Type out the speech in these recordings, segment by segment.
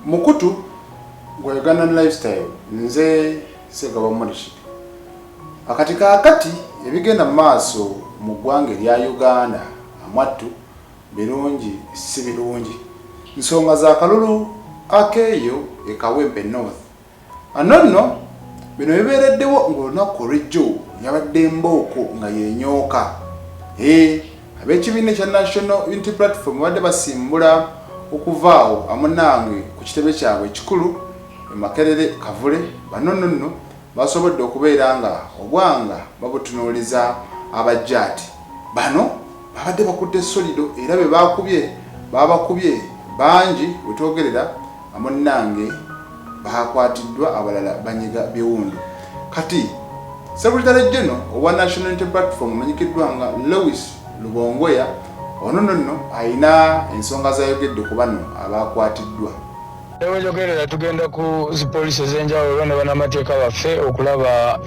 Mukutu gwa Ugandan Lifestyle nze Segaba Murishi. Akatika akati ebigenda maaso mu ggwanga lya Uganda amwattu birungi si birungi. Nsonga za kalulu akeeyo e Kawempe North. Anonno bino bibeereddewo ng'olunaku olw'ejjo yabadde Mbooko nga yenyooka. Ab'ekibiina kya National Unity Platform badde basimbula okuvaawo amunange ku kitebe kyabwe ekikulu e Makerere Kavule. Bano nno basobodde okubeera nga obwanga babutunuuliza abajjaati. Bano babadde bakutte solido era be babakubye bangi wetwogerera amunange bakwatiddwa abalala banyiga biwundu. Kati Secretary General owa National Unity Platform amanyikiddwa nga Lewis Lubongoya ono nno ayina ensonga zayogedde ku bano abakwatiddwa. Ewejogerera tugenda ku zipoliisi ez'enjawulo ne bannamateeka baffe okulaba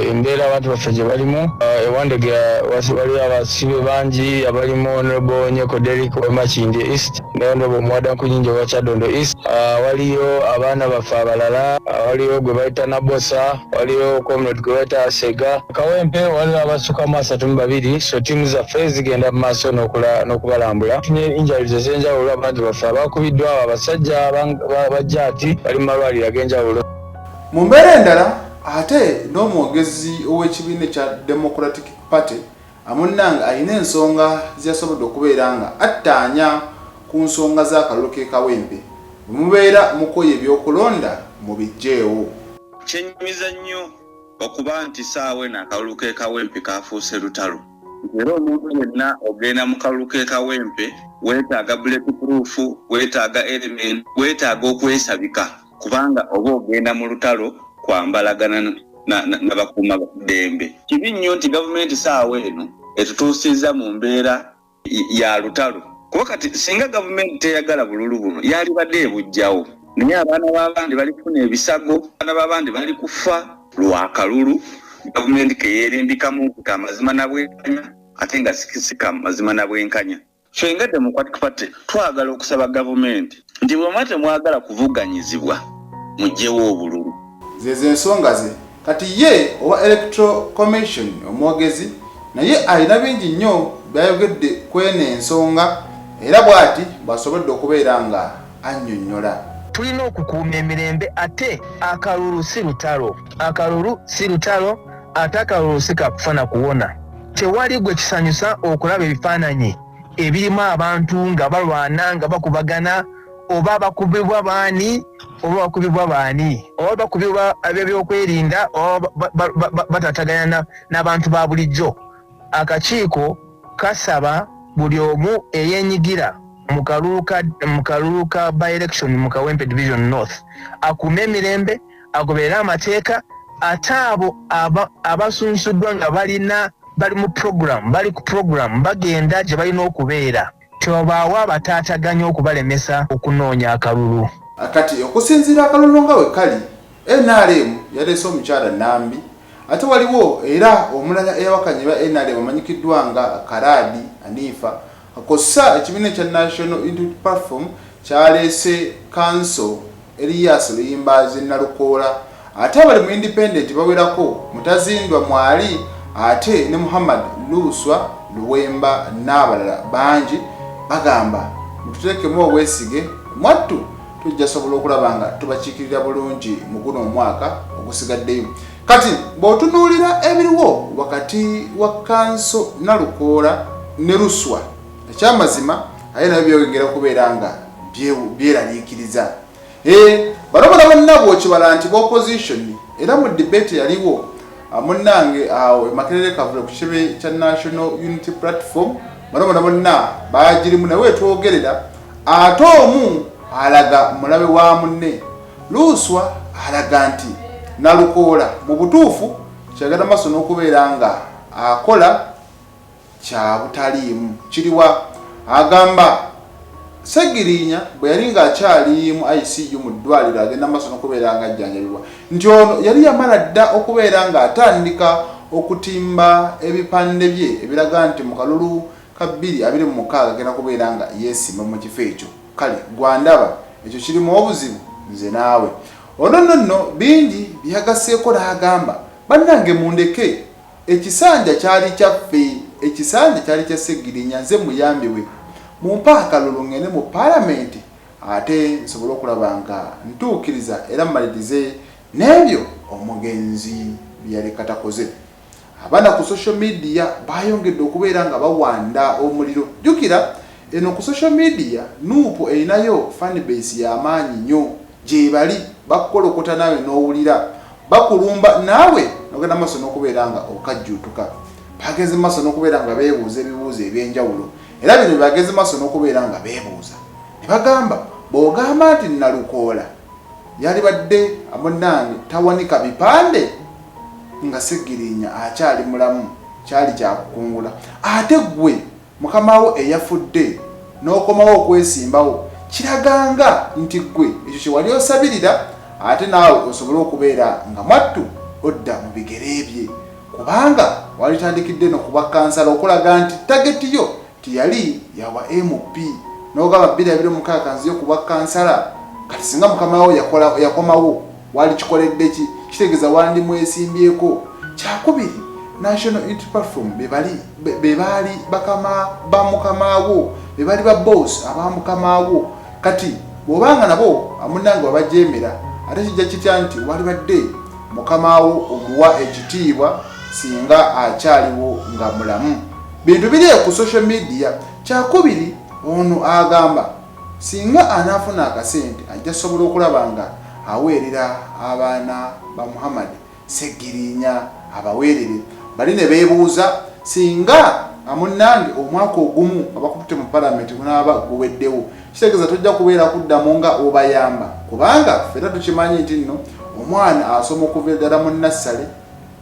embeera abantu baffe gye balimu. Ewandegera waliwo abasibe bangi abalimu Honorable Nyeko Derrick Makindye East ne Honorable Mwada Kunyinja wa Kyadondo East. Waliyo abaana baffe abalala, waliyo gwe bayita Nabosa, waliyo Comrade gwe bayita Sega. Kawempe waliwo abasukkamu 32. So tiimu zaffe zigenda mu maaso n'okubalambula. Tufunye injuries ez'enjawulo abantu baffe abakubiddwa, abasajja bajjaati bali mu malwaliro ag'enjawulo. Mu mbeera endala ate n'omwogezi ow'ekibiina kya Democratic Party amunnanga ayina ensonga z'yasobodde okubeera nga attaanya ku nsonga z'akalulu k'e Kawempe. Bwe mubeera mukoye ebyokulonda mubijjeewo. Kyenyumiza nnyo okuba nti saawe n'akalulu k'e Kawempe kafuuse lutalo. Era omuntu yenna ogenda mu kalulu k'e Kawempe weetaaga bulletproof, weetaaga element, weetaaga okwesabika kubanga oba ogenda mu lutalo kwambalagana n'abakuuma ddembe. Kibi nnyo nti gavumenti saawa eno etutuusizza mu mbeera ya lutalo. Kuba kati singa gavumenti teyagala bululu buno yalibadde ebujjawo. Naye abaana b'abandi bali kufuna ebisago, abaana b'abandi bali kufa lwa kalulu. Gavumenti ke yeerimbikamu ka mazima na bwenkanya ate nga sikisika mazima na bwenkanya. Fenga Democratic Party twagala okusaba gavumenti nti bwe temwagala kuvuganyizibwa mujjewo obululu. Zeze ensonga ze kati ye owa Electoral Commission omwogezi naye alina bingi nnyo byayogedde kwene ensonga era bw'ati basobodde okubeera nga annyonnyola. Tulina okukuuma emirembe ate akalulu si lutalo. Akalulu si lutalo ate akalulu si kakufana kuwona. Tewali gwe kisanyusa okulaba ebifaananyi ebirimu abantu nga balwana nga bakubagana oba bakubibwa baani oba bakubibwa ab'ebyokwerinda oba batatagana n'abantu ba bulijjo. Akakiiko kasaba buli omu eyeenyigira mu kalulu ka by-election mu Kawempe Division North akuume emirembe, agoberere amateeka, ate abo abasunsuddwa nga bali mu program, bali ku program bagenda gye balina okubeera. Tewabaawo abataataganya okubalemesa okunoonya akalulu. Akati okusinziira akalulu nga we kali, NRM yaleese omukyala Nambi, ate waliwo era omulala eyawakanyibwa NRM amanyikiddwa nga Karadi Anifa, akossa ekibiina kya National Unity Platform kyaleese Council Elias Luyimbazi Nalukoola, ate abali mu independent bawerako Mutazindwa Mwali ate ne Muhammad Luswa Luwemba n'abalala bangi bagamba mututeekemu obwesige mwattu tujja sobola okulaba nga tubakiikirira bulungi mu guno omwaka ogusigaddeyo. Kati bw'otunuulira ebiriwo wakati wa Kanso Nalukoola ne Luswa ekyamazima aye nabyo byongera okubeera nga byeraliikiriza. Balobala bonna bw'okibala nti b'opposition era mu debate yaliwo amunnange awo Makerere Kavule ku kitebe kya National Unity Platform balobala bonna baagirimu nawe twogerera ate omu alaga mulabe wa munne. Luswa alaga nti Nalukoola mu butuufu kyagala maaso n'okubeera nga akola kya butaliimu kiriwa. Agamba Segirinya bwe yali ng'akyali mu ICU mu ddwaliro agenda maaso n'okubeera nga ajjanjabibwa nti ono yali yamala dda okubeera ng'atandika okutimba ebipande bye ebiraga nti mu kalulu ka 2026 agenda kubeera nga yeesimba mu kifo ekyo. Kale gwandaba ekyo kirimu obuzibu nze naawe ono bingi byagaseeko n'agamba bannange mundeke ekisanja kyali kyaffe ekisanja kyali kya Sseggirinya nze muyambi we mumpa akalulu ngende mu palamenti ate nsobole okulaba nga ntuukiriza era mmalirize n'ebyo omugenzi byaleka takoze. Abaana ku social media bayongedde okubeera nga bawanda omuliro. Jjukira eno ku social media nuupu erinayo fan base y'amaanyi nnyo gye bali bakukolokota naawe n'owulira bakulumba naawe nogenda maaso n'okubeera nga okajjuutuka bageze maaso n'okubeera nga beebuuza ebibuuzo eby'enjawulo era bino bageze maaso n'okubeera nga beebuuza ne bagamba bw'ogamba nti Nalukoola yali badde amunnange tawanika bipande nga Sseggirinya akyali mulamu kyali kyakukungula ate gwe mukamawo eyafudde n'okomawo okwesimbawo kiraganga nti gwe ekyo kye wali osabirira ate naawe osobole okubeera nga mwattu odda mu bigere bye kubanga walitandikidde n'okuba kansala okulaga nti tageti yo tiyali yawa MP n'ogamba 2026 nziyo kuba kansala kati singa mukamawo yakomawo wali kikoledde ki kitegeeza wandi mwesimbyeko. Kyakubiri National Unity Platform bebaali bakama ba mukamawo bebaali ba boss aba mukamawo kati bw'obanga nabo amunange wabajemera ate kijja kitya nti wali badde mukamawo omuwa ekitiibwa singa akyaliwo nga mulamu. Bintu biri ku social media. Kyakubiri ono agamba singa anafuna akasente ajja sobola okulaba nga aweerera abaana ba Muhammad Sseggirinya abaweerere bali ne beebuuza singa amunnange omwaka ogumu abakutte mu palamenti gunaaba guweddewo kitegeeza tojja kubeera kuddamu nga obayamba kubanga fera tukimanyi nti nno omwana asoma okuva ddala mu nassale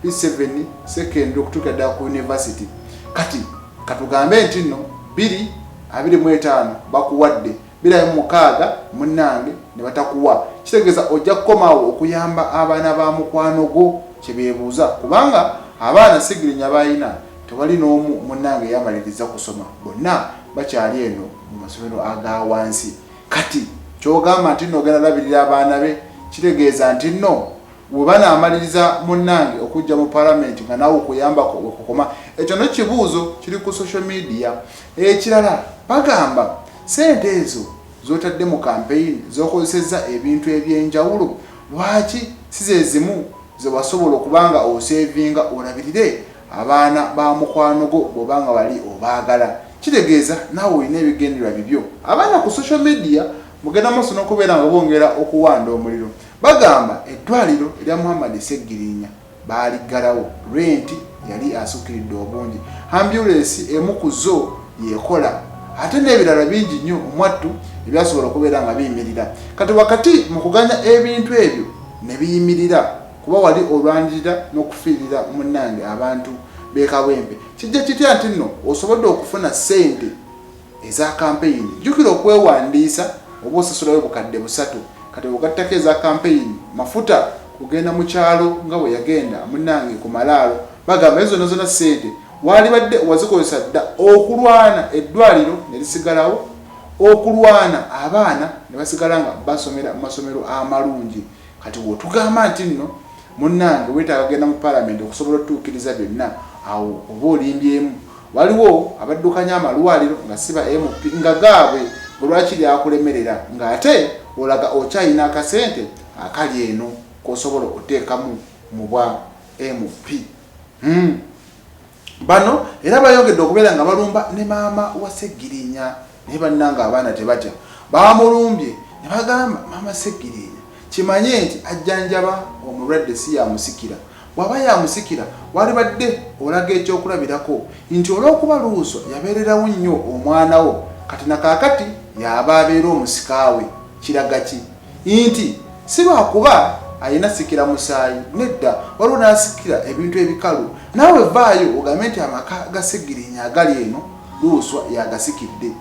P7 secondary okutuuka ddala ku university kati katugambe nti nno 225 bakuwadde 206 munnange ne batakuwa kitegeeza ojja kukomawo okuyamba abaana ba mukwano gwo kyebeebuuza kubanga abaana Sseggirinya bayina tewali n'omu munnange yamaliriza kusoma bonna bakyali eno mu masomero aga wansi. Kati kyogamba nti nno ogenda labirira abaana be kitegeeza nti nno bwe banaamaliriza munnange okujja mu palamenti nga naawe okuyambako okukoma ekyo n'ekibuuzo kiri ku social media. Ekirala bagamba sente ezo zotadde mu campaign zokozesezza ebintu ebyenjawulo lwaki si ze zimu ze wasobola okubanga osevinga olabirire abaana ba mukwano gwo bw'obanga wali obaagala kitegeeza naawe olina ebigendererwa bibyo. Abaana ku social media mugenda maaso n'okubeera nga bongera okuwanda omuliro. Bagamba eddwaliro erya Muhammad Sseggirinya baaliggalawo renti yali asukiridde obungi ambulance emu ku zo yekola ate n'ebirala bingi nnyo omwattu ebyasobola okubeera nga biyimirira. Kati wakati mu kuganya ebintu ebyo ne biyimirira kuba wali olwanirira n'okufiirira munnange abantu beekawempe kijja kitya nti nno osobodde okufuna ssente eza campaign. Jjukira okwewandiisa oba osasulayo bukadde 3 kati ogattako eza campaign mafuta kugenda mu kyalo nga bwe yagenda munnange ku malaalo bagamba ezo zonna ssente wali badde wazikozesa dda okulwana eddwaliro ne lisigalawo okulwana abaana ne basigala nga basomera mu masomero amalungi. Kati bw'otugamba nti nno munnange weetaaga genda mu palamenti okusobola otuukiriza byonna awo oba olimbyemu waliwo abaddukanya amalwaliro nga siba MP nga gaabwe olwakiri akulemerera ng'ate olaga okyayina akasente akali eno k'osobola okuteekamu mu bwa MP. Bano era bayongedde okubeera nga balumba ne maama wa Sseggirinya naye bannanga abaana tebatya bamulumbye ne bagamba maama Sseggirinya kimanye nti ajjanjaba omulwadde si yamusikira bw'aba yamusikira wali badde olaga ekyokulabirako nti olw'okuba Luuswa yabeererawo nnyo omwana wo kati nakaakati yaba abeera omusikaawe kiraga ki nti si lwakuba ayina sikira musaayi nedda waliwo n'asikira ebintu ebikalu naawe vaayo ogambe nti amaka ga Sseggirinya agali eno Luuswa yagasikidde.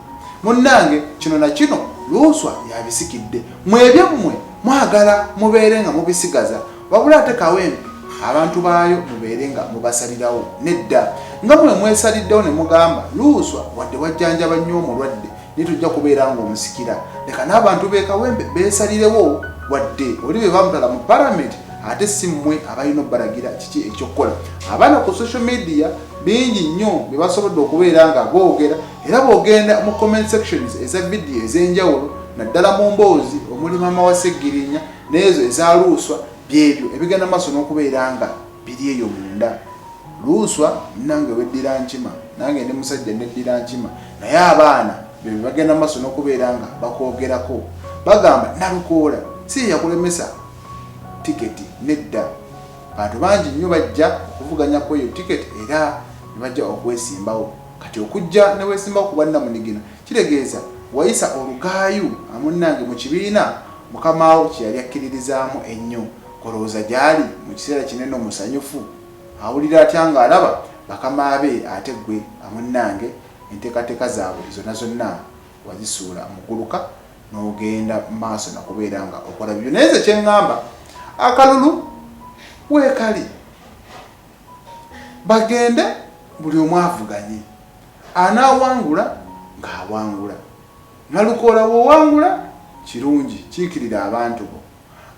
Munnange kino na kino Luuswa yabisikidde mwebyammwe mwagala mubeere nga mubisigaza wabula ate kawempe abantu baayo mubeere nga mubasalirawo nedda nga mwe mwesaliddewo ne mugamba Luuswa wadde wajjanjaba nnyo omulwadde nitujja kubeera nga omusikira leka n'abantu beekawempe beesalirewo wadde oli be bamutala mu parliament ate si mmwe abalina obbalagira kiki ekyokukola. Abaana ku social media bingi nnyo bye basobodde okubeera nga boogera era boogenda mu comment sections eza vidiyo ez'enjawulo naddala mu mboozi omuli maama wa Sseggirinya n'ezo eza Luuswa byebyo ebigenda maaso n'okubeera nga biri eyo munda. Luuswa nange weddira nkima nange ndi musajja neddira nkima naye abaana bye bagenda maaso n'okubeera nga bakwogerako bagamba Nalukoola si yakulemesa tiketi nedda. Bantu bangi nnyo bajja okuvuganya ku eyo tiketi era ne bajja okwesimbawo. Kati okujja ne weesimbawo ku bannamunigina kitegeeza wayisa olugaayu amunnange mu kibiina mukamaawo kye yali akkiririzaamu ennyo. Kolowooza gyali mu kiseera kinene omusanyufu awulira atya ng'alaba bakama be ate gwe amunnange enteekateeka zaabwe zonna zonna wazisuula muguluka n'ogenda maaso nakubeera nga okola bibyo. Naye nze kye ŋŋamba akalulu weekali bagende buli omu avuganye anaawangula ng'awangula. Nalukoola bw'owangula kirungi kiikirira abantu bo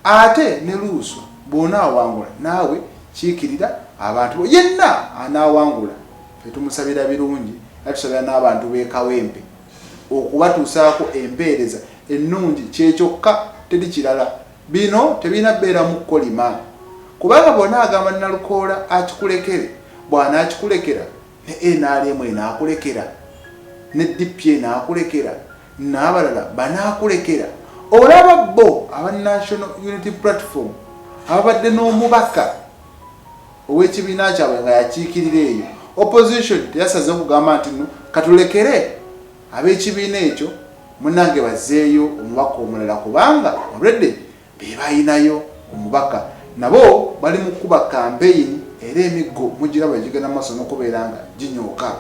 ate ne Luuswa bw'onaawangula naawe kiikirira abantu bo. Yenna anaawangula fe tumusabira birungi atusabira n'abantu beekawempe okubatuusaako empeereza ennungi kyekyokka teri kirala. Bino tebirina bbeera mu kkolima kubanga bw'ona agamba Nalukoola akikulekere bw'anaakikulekera ne NRM enaakulekera ne DP enaakulekera n'abalala banaakulekera. Olaba bo aba National Unity Platform ababadde n'omubaka ow'ekibiina kyabwe nga yakiikirira eyo opposition teyasaze okugamba nti no katulekere ab'ekibiina ekyo munnange bazzeeyo omubaka omulala kubanga already be bayinayo omubaka nabo bali mu kuba campaign era emiggo mugira bagigenda maaso n'okubeera nga ginyooka.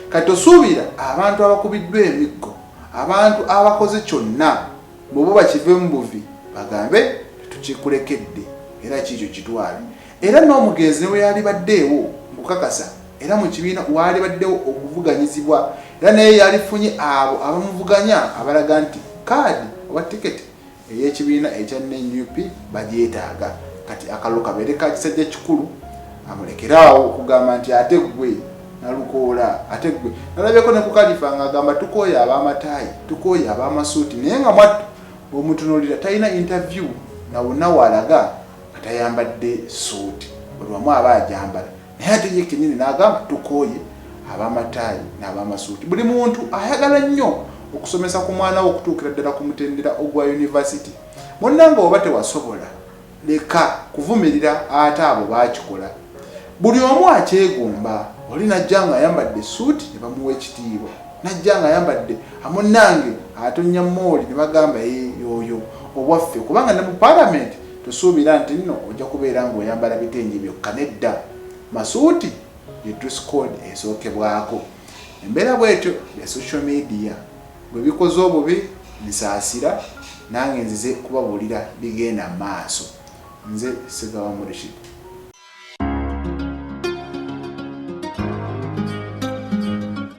Kati osuubira abantu abakubiddwa emiggo abantu abakoze kyonna bwe bakive mu buvi bagambe tukikulekedde era kiikyo kitwale. Era n'omugenzi we yali baddeewo mukakasa era mu kibiina waali baddewo okuvuganyizibwa era naye yalifunye abo abamuvuganya abalaga nti kaadi oba tiketi ey'ekibiina ekya NUP bagyetaaga. Kati akalulu kabeere ka kisajja kikulu amulekeraawo okugamba nti ate gwe Nalukoola ate gwe nalabyeko ne ku Kalifa ng'agamba tukooye ab'amataayi tukooye ab'amasuuti naye nga mwattu bw'omutunuulira talina interview na wonna walaga nga tayambadde suuti buli wamu aba agyambala naye ate ye kennyini n'agamba tukooye ab'amataayi n'ab'amasuuti. Buli muntu ayagala nnyo okusomesa ku mwana we okutuukira ddala ku mutendera ogwa university. Munnange oba tewasobola leka kuvumirira ate abo baakikola. Buli omu akyegomba. Oli najja nga ayambadde suuti ne bamuwa ekitiibwa najja nga ayambadde amunnange atonya mooli ne bagamba yoyo obwaffe kubanga ne mu parliament tusuubira nti nno ojja kubeera ng'oyambala bitengi byokka nedda masuuti ye dress code esookebwako. Embeera bwetyo ya social media bwe bikoze obubi nsaasira nange nzize kubabuulira bigenda maaso. Nze Ssegawa Rashid.